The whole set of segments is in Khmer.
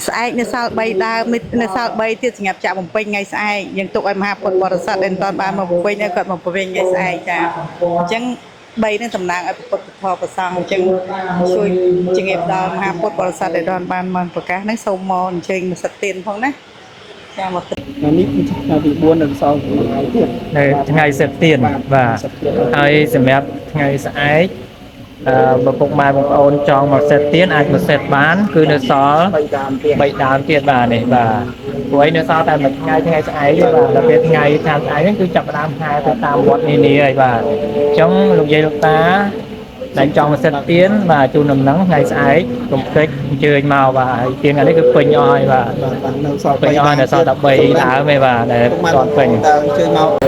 ស្អែកនៅសាល3ដើមនៅសាល3ទៀតសម្រាប់ចាក់បំពេញថ្ងៃស្អែកយើងទុកឲ្យមហាពុទ្ធបរិស័ទដែលមិនទាន់បានមកបំពេញនៅគាត់មកបំពេញថ្ងៃស្អែកចាអញ្ចឹង3នេះតំណាងឲ្យពុទ្ធធម៌ប្រសង្ឃអញ្ចឹងជួយជំរាបដល់មហាពុទ្ធបរិស័ទដែលបានមកប្រកាសហ្នឹងសូមមកអញ្ជើញមកសិទ្ធិទានផងណាចាមកនេះគឺថ្ងៃទី4នៅសល់ថ្ងៃទៀតនៅថ្ងៃសិទ្ធិទានបាទហើយសម្រាប់ថ្ងៃស្អែកបើពុកម៉ែបងប្អូនចង់មកសិទ្ធិទានអាចមកសិទ្ធិបានគឺនៅសល់3ដើមទៀតបាទនេះបាទព្រោះឯនៅសល់តែមួយថ្ងៃស្អែកទេបាទដល់ពេលថ្ងៃស្អែកហ្នឹងគឺចាប់ផ្ដើមហែទៅតាមវត្តនានាហើយបាទអញ្ចឹងលោកយាយលោកតាដែលចង់មកសិទ្ធិទានបាទជូនដំណឹងថ្ងៃស្អែកកុំភ្លេចអញ្ជើញមកបាទហើយទានថ្ងៃនេះគឺពេញអស់ហើយបាទនៅសល់ពេញអស់នៅសល់13ដើមទេបាទដែលតន់ពេញតើអញ្ជើញមក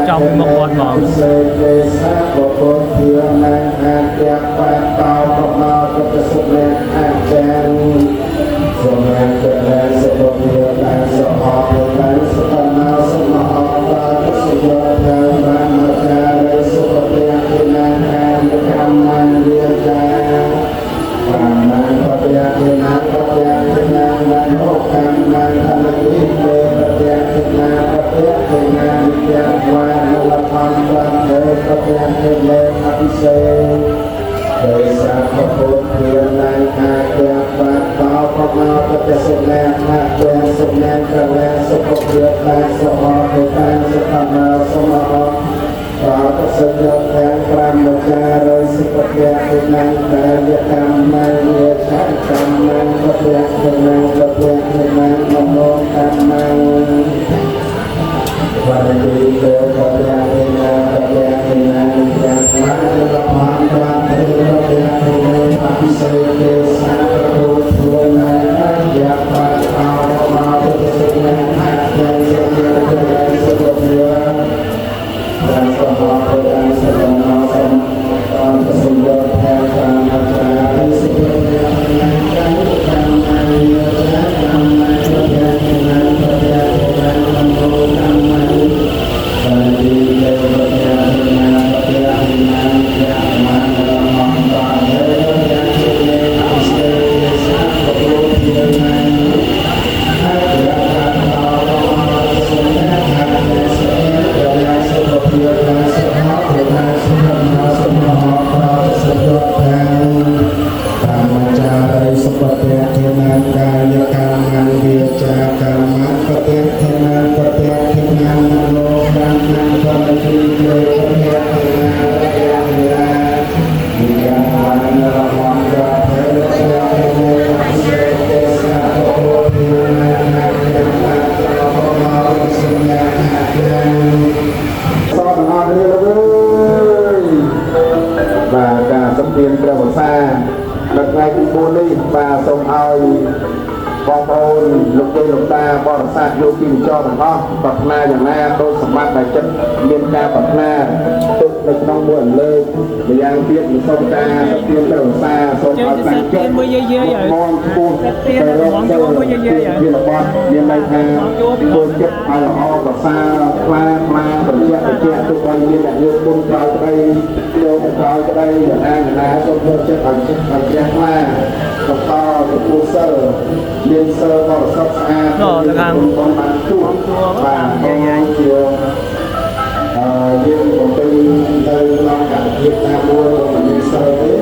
trong một con mỏ បងប្អូនលោកយាយលោកតាបរិស័ទយោគីចរទាំងអស់ប្រាថ្នាយ៉ាងណាដោយសម្បត្តិដែលចិត្តមានការប្រាថ្នាទុកនៅក្នុងមួយអន្លើកម្យ៉ាងទៀតមិនសូមការសទានទៅរសាសូមឲ្យតាំងចិត្តមកខ្ពស់ទៅរកទៅជារបត់មានន័យថាធ្វើចិត្តឲ្យល្អប្រសើរខ្លាបញ្ជាក់ទុកឲ្យមានអ្នកយកគុណក្រោយក្តីយកក្រោយក្តីយ៉ាងណាសូមធ្វើចិត្តឲ្យចិត្តឲ្យជ្រះថ្លាបន្តទៅគូសិលមានសិលបរិសុទ្ធស្អាតបានជួបបាទយើងបំពេញទៅក្នុងការភាពណាមួយមិនមានសិលទេ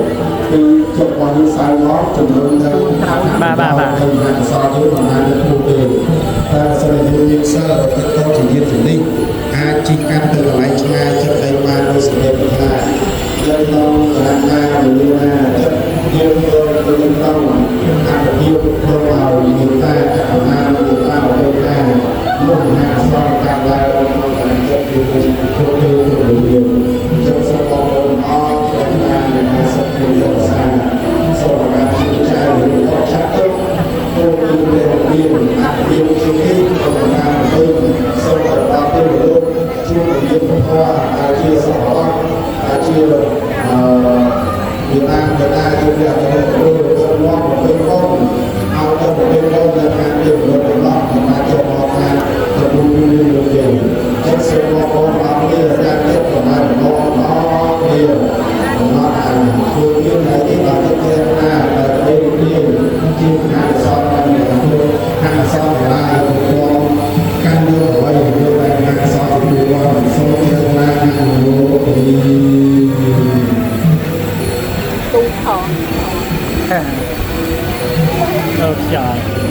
គឺជិតរបស់យើងសាយមកជំរុញទៅបាទទៅហាក់សល់យើងមិនបានទៅទេតែសិលយើងមានសិលទៅទៅជាយានជំនិះអាចជិះកាត់ទៅកន្លែងឆ្ងាយចិត្តឲ្យបានដោយសេចក្តីប្រាថ្នាយើងต้องការការមានណាចិត្តយើងយកទៅក្នុងអត្ថប្រយោជន៍ក្នុងឲ្យមានតែអត្ថប្រយោជន៍មានតែប្រយោជន៍ថាលោកណាសរកាឡើងក្នុងការចិត្តគឺគ្រប់គ្រងទៅយើងចូលសពបងប្អូនអរគុណណាស់នៃការសិក្សាសិក្សាសូមការជឿใจឬក៏ឆាប់ទៅគឺមានអត្ថប្រយោជន៍ជានេះក្នុងការទៅសូមដល់ទៅលោកជួយយើងផងជាសពជាវាតាមទៅតាមជួយឲ្យទៅចូលមកទៅបងឲ្យទៅទៅដល់ការរៀបរយរបស់ការចូលមកថាទៅមានលោកយើងចិត្តសូមមកបងអរគ្នាការចិត្តប្រមាណបងអរគ្នាមកអានជួយមានហើយទីបានទៅទៀតណាទៅនេះជាការសន្និដ្ឋានខាងសន្និដ្ឋានបងកាន់យកអ្វីយកតែការសន្និដ្ឋានសូមជាណាខាងលោកตุ้งทอง Ôi trời.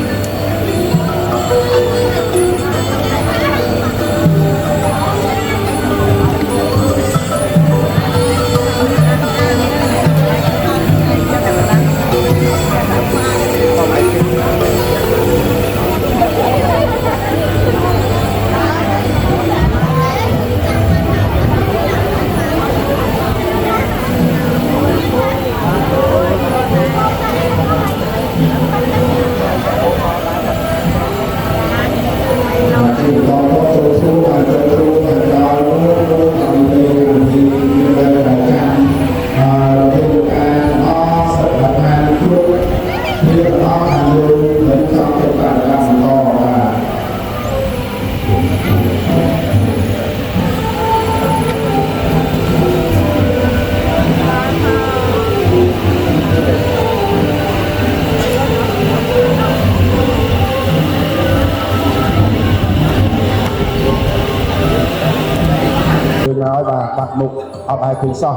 បាត់មុខអត់ឲ្យឃើញសោះ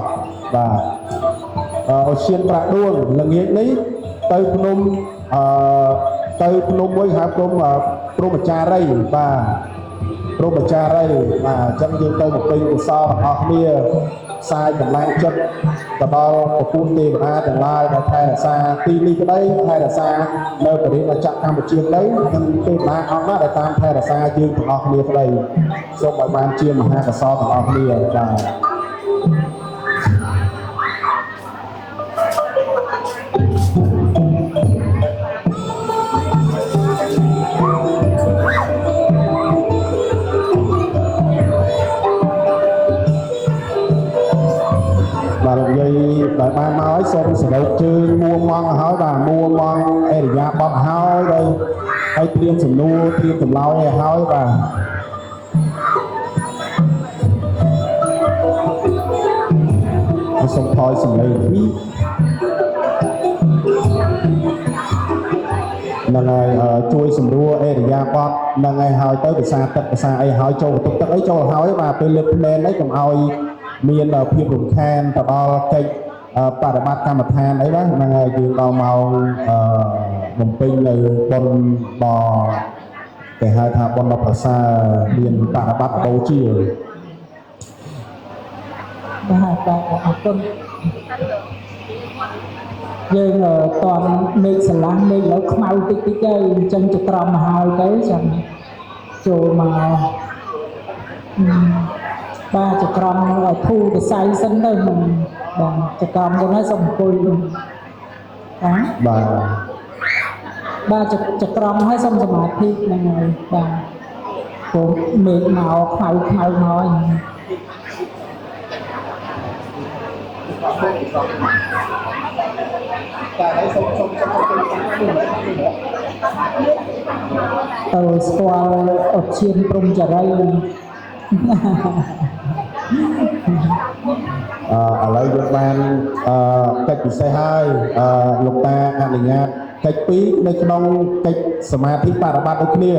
បាទអូសៀនប្រាក់ដួងល្ងាចនេះទៅភ្នំមួយហៅព្រំអាចារ្យបាទព្រំអាចារ្យបាទអញ្ចឹងយើងទៅមកពេញកុសលរបស់គ្នាផ្សាយកម្លាំងចិត្តទៅដល់ប្រពន្ធទេវតាទាំងឡាយដែលថែរក្សាទីនេះក្តីថែរក្សានៅប្រទេសចក្រកម្ពុជាក្តីនិងទេវតាអង្គណាដែលតាមថែរក្សាយើងទាំងអស់គ្នាក្តីសូមឲ្យបានជាមហាកុសលទាំងអស់គ្នាបាទបាទលោកយាយដែលបានមកឲ្យសូមសរុបជើងមួម៉ងឲ្យបាទមួម៉ងអេរិយាបថឲ្យហើយត្រៀមសំណួរត្រៀមចម្លើយឲ្យបាទសូមថយសម្លេងពីនឹងហើយជួយសម្រួលអេរិយាបថនឹងឲ្យហើយទៅភាសាទឹកភាសាអីហើយចូលបន្ទប់ទឹកអីចូលហើយបាទពេលលើកភ្នែនអីកុំឲ្យមានភាពរំខានទៅដល់កិច្ចបប្រតិបត្តិកម្មដ្ឋានអីបាទហ្នឹងហើយយើងដល់មកបំពេញនៅបុណ្យដ៏គេហៅថាបុណ្យដ៏ប្រសើរមានបប្រតិបត្តិបូជាបាទអរគុណយើងតន់មេឃស្រឡះមេឃលើខ្មៅតិចតិចទៅអញ្ចឹងចក្រមមកហើយទៅចាំចូលមកបាទចក្រមឲ្យធូរវិស័យសិនទៅបាទចក្រមទៅហើយសូមអង្គុយបាទបាទ បាទចក្រមឲ្យសុំសមាធិហ្នឹងហើយបាទព្រោះមេឃមកខ្មៅមកហើយ តែហើយសុំទៅស្គាល់អត់ឈានព្រំចរី ឥឡូវយើងបានកិច្ចពិសេសហើយលោកតាអនុញ្ញាតកិច្ចពីរនៅក្នុងកិច្ចសមាធិបប្រតិបត្តិដូចគ្នា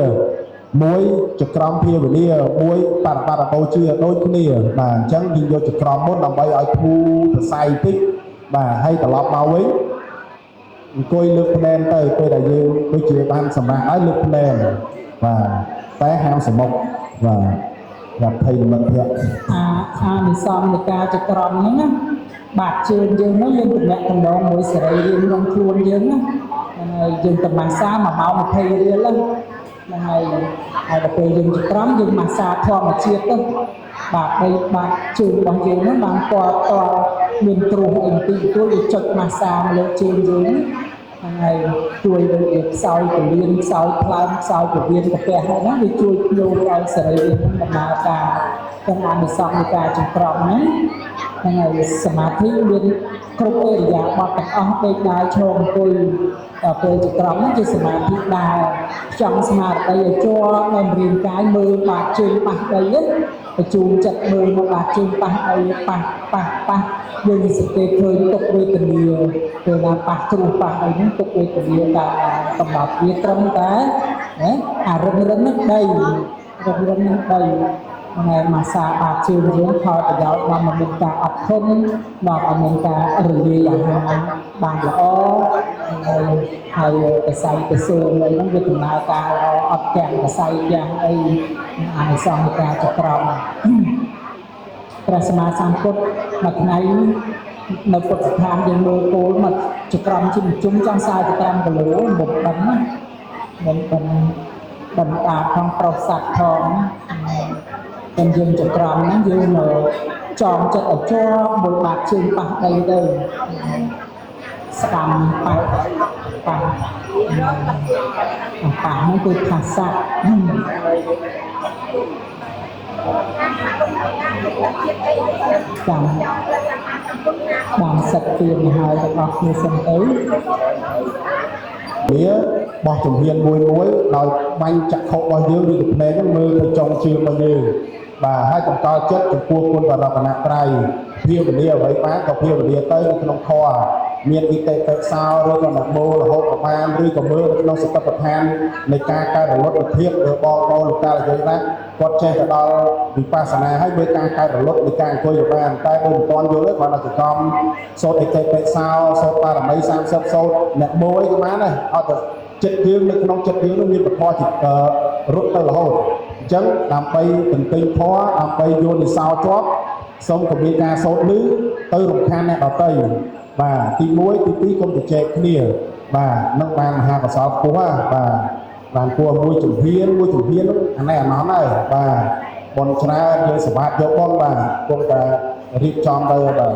មួយចក្រមភាវនាមួយបប្រតិបត្តិបូជាដូចគ្នាបាទអញ្ចឹងយើងយកចក្រមមុនដើម្បីឲ្យធូរសរសៃតិចបាទហើយត្រឡប់មកវិញអង្គុយលើកភ្នែនទៅពេលដែលយើងដូចជាបានសម្រាប់ឲ្យលើកភ្នែនបាទតែហាមសមុខបាទរាប់ភ័យនិមិត្តភក្តិអានិសង្ឃនៃការចក្រមហ្នឹងណាបាទជើងយើងនោះយើងទំនាក់ទំនងមួយសេរីរាង្គក្នុងខ្លួនយើងណាហើយយើងទៅម៉ាស្សា1 ម៉ោង 20 រៀលហ្នឹងហើយដល់ពេលយើងចក្រមយើងម៉ាស្សាធម្មជាតិទៅបាទបាទជើងរបស់យើងហ្នឹងបានពណ៌តមានទ្រុះអីបន្តិចបន្តួចយើងចុចម៉ាស្សាមកលើជើងយើងហើយជួយឲ្យខ្សោយពលានខ្សោយផ្ឡើងខ្សោយពវៀនកាពះហ្នឹងវាជួយភ្លូឲ្យសេរីរាង្គដំណើរការទាំងអានិសង្ឃនៃការចក្រមហ្នឹងហើយសមាធិមានគ្រប់អិរិយាបថទាំងអស់ដូចដើរឈរអង្គុយដល់ពេលចក្រមហ្នឹងជាសមាធិដែរចង់ស្មារតីឲ្យជាប់នៅរាងកាយមើលបាតជើងប៉ះដីបញ្ជូនចិត្តមើលមកបាតជើងប៉ះដីប៉ះយើងសង្កេតឃើញទុកវេទនាពេលណាប៉ះគ្រោះប៉ះអីហ្នឹងទុកវេទនាតែកំណត់វាត្រឹមតែអារឹងហ្នឹងដីថ្ងៃម៉ាស្សាបាតជើងយើងផលប្រយោជន៍ដល់មានការអត់ធន់ដល់មានការរលាយអាហារបានល្អហើយកសៃកសើអីហ្នឹងវាដំណើរការល្អអត់ទាំងកសៃទាំងអីអានិសង្ឃនៃការចក្រមព្រះសម្មាសម្ពុទ្ធមួយថ្ងៃនៅពុទ្ធស្ថានយើងមើលគោលមកចក្រមជិមជុំចង់សាយទៅតាមគីឡូមុខដឹងណាមិនបណ្ដាផងប្រុសសត្វផងតែយើងចក្រមហ្នឹងយើងចងចិត្តឲ្យជាប់មួយបាតជើងប៉ះដីទៅស្ដាំប៉ះហ្នឹងគឺភាសាបានសិតទៀនហើយទាំងអស់គ្នាសិនទៅវាបោះជំហានមួយដោយបាញ់ចក្ខុរបស់យើងឬភ្នែកហ្នឹងមើលទៅចុងជើងរបស់យើងបាទហើយបង្កចិត្តចំពោះគុណបរតនត្រ័យភាវនាអ្វីបានក៏ភាវនាទៅនៅក្នុងធម៌មានអិតិបិសោឬក៏នមោរហូតក៏បានឬក៏មើលនៅក្នុងសតិប្បដ្ឋាននៃការកើតរលត់ភាពរបស់បងលោកតាយើងណាគាត់ចេះទៅដល់វិបស្សនាហើយមើលការកើតរលត់នៃការអង្គុយទៅបានតែបើមិនទាន់យល់ទេគាត់ទៅកំសូត្រអិតិបិសោសូត្របារមី30សូត្រអ្នកមោអីក៏បានដែរអត់ទៅចិត្តយើងនៅក្នុងចិត្តយើងនោះមានពធចិត្តរត់ទៅរហូតអញ្ចឹងដើម្បីទន្ទិញធម៌ដើម្បីយល់និសោជាប់សូមគម្រាមការសូត្រនេះទៅរំខានអ្នកដទៃបាទទី1ទី2កុំទៅចែកគ្នាបាទនឹងបានមហាកុសលខ្ពស់បាទបានគួរមួយជំហានអានេះអាណោះហើយបាទបនច្រើនយើងសម្បត្តិយកបនបាទគង់តែរៀបចំទៅបាទ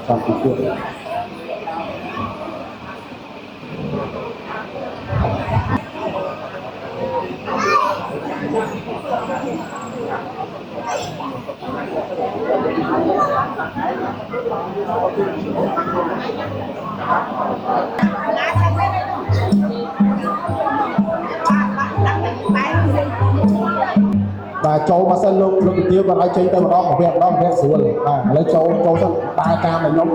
ចាំពីទៀតបាទចូលមកសិនលោកវិទ្យាគាត់ឲ្យចេញទៅម្ដងស្រួលបាទឥឡូវចូលសិនតាមតាមខ្ញុំ